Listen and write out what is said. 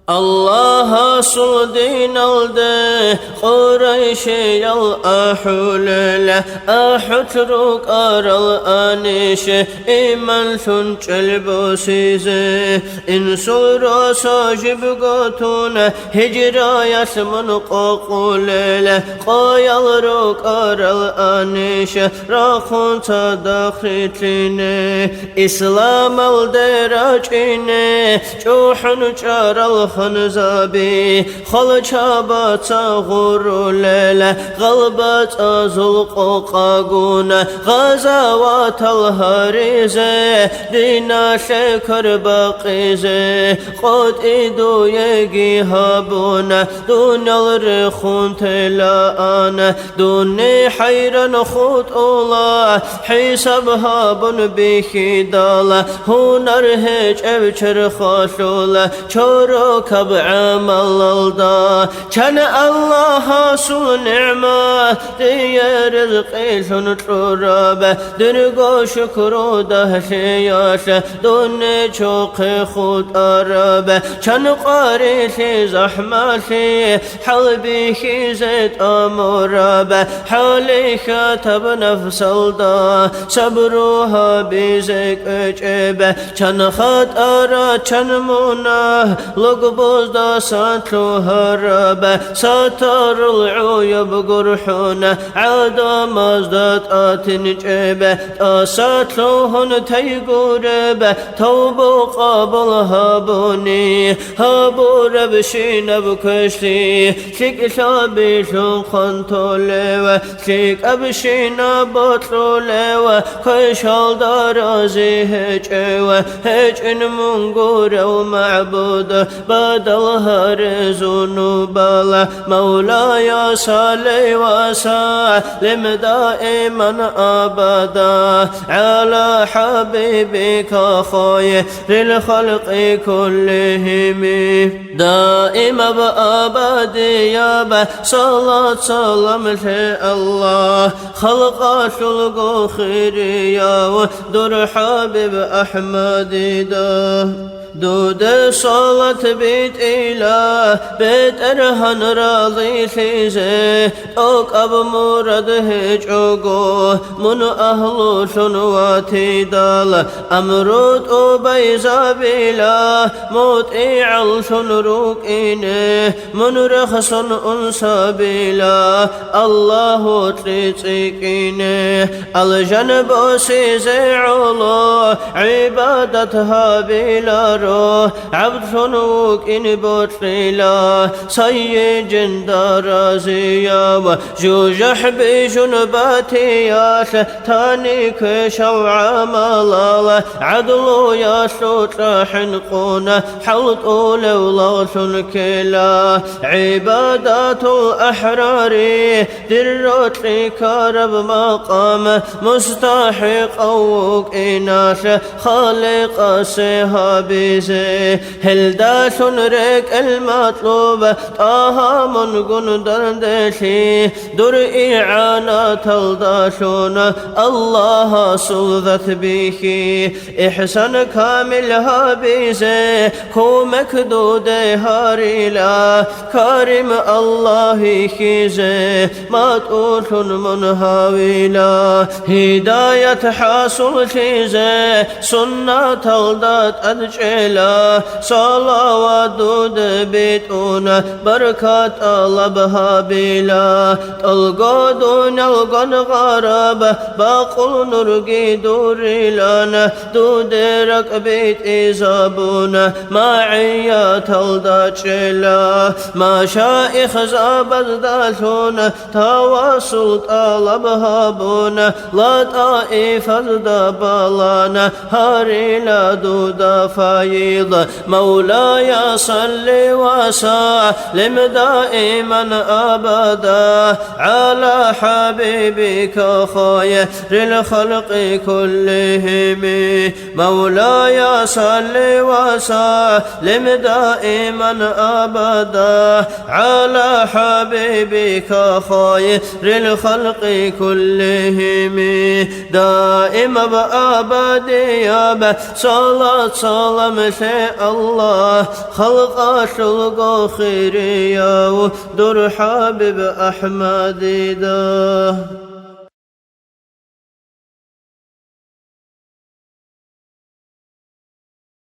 Allah sudin aldı Kureyş'i yal ahulele Ahutruk aral anişe İman sunçel bu size İnsul rasa jibgatune Hicriyat mun qakulele Qayal ruk aral anişe Rakhun tadakritine İslam al deracine Çuhun çaral خنزابي خلشابات غروليلة غلبات زلق قاقونة غزوات الهريزة دينا شكر باقيزة قد إدو يجي هابونة دون الرخون تلاءنا دوني حيرا خط الله حساب هابون بخدالة هنر هج أبشر خاشولة شورو كب عمل الدا كان الله سو نعمة دي رزقي شن ترابة درقو شكرو دهشياشة دون شوق خود أرابة كان قاريشي زحماشي حلبي زيت أمرابة حالي خاتب نفس الدا صبروها بزيك أجيبة كان خات أرى كان مناه لقبوز دا ساتلو هربة ساتر العيوب قرحونة عادا مازدات آتن جيبة ساتلو هن تيقوربة توبو قابل هابوني هابو ربشين بكشتي شك شابي شنخن توليوة شك أبشين بطلو ليوة كيشال دارازي هجيوة هجن منقورة ومعبود بدل هرزون بالا مولاي صلي وسلم دائما أبدا على حبيبك خير الخلق كلهم دائما بأبدية صلاة سلام الله خلق شلق خيريا ودر حبيب أحمد دود صلاة بيت إله بيت أرهن راضي خيزه توك أب مرد هجوغو من أهل شنواتي دال أمرود أبي زابيلا مطيع شنروك إنه من رخص أنسابيلا الله تريتيكينه الجنب سيزعلو عبادتها بلا عبد شنوك إن بطريلا سيد دارازيا وجوجح بجنباتياش تانيك شوع ملالا عدلو يا شطرح قونا حلط لولا شنكلا عبادات الأحرار درت كارب مقام مستحق أوك إناش خالق سهاب هل داشن رك المطلوب طه من دردشي در إعانة تلداشون الله صلذت به إحسان كامل هابيزه كومك دود هاريلا كريم الله خيزه مطوش من هاويلا هداية حاصل شيزه سنة تلدات أدجلا صلوات دود بيتونا بركات الله بهابيلا تلقى دون القن غرب باقل نرقي دوري لنا دود ركبيت إزابونا معي تلداتشلا ما شائخ زابد دالونا تواصل طلب هابونا لا طائف الدبالانا هاريلا دودا فايض مولاي صل وسلم دائما أبدا على حبيبك خير الخلق كلهم مولاي صل وسلم دائما أبدا على حبيبك خير الخلق كلهم دائما بأبدية صلاة سلام الله خلق شلق خيريا ودر حبيب أحمد دا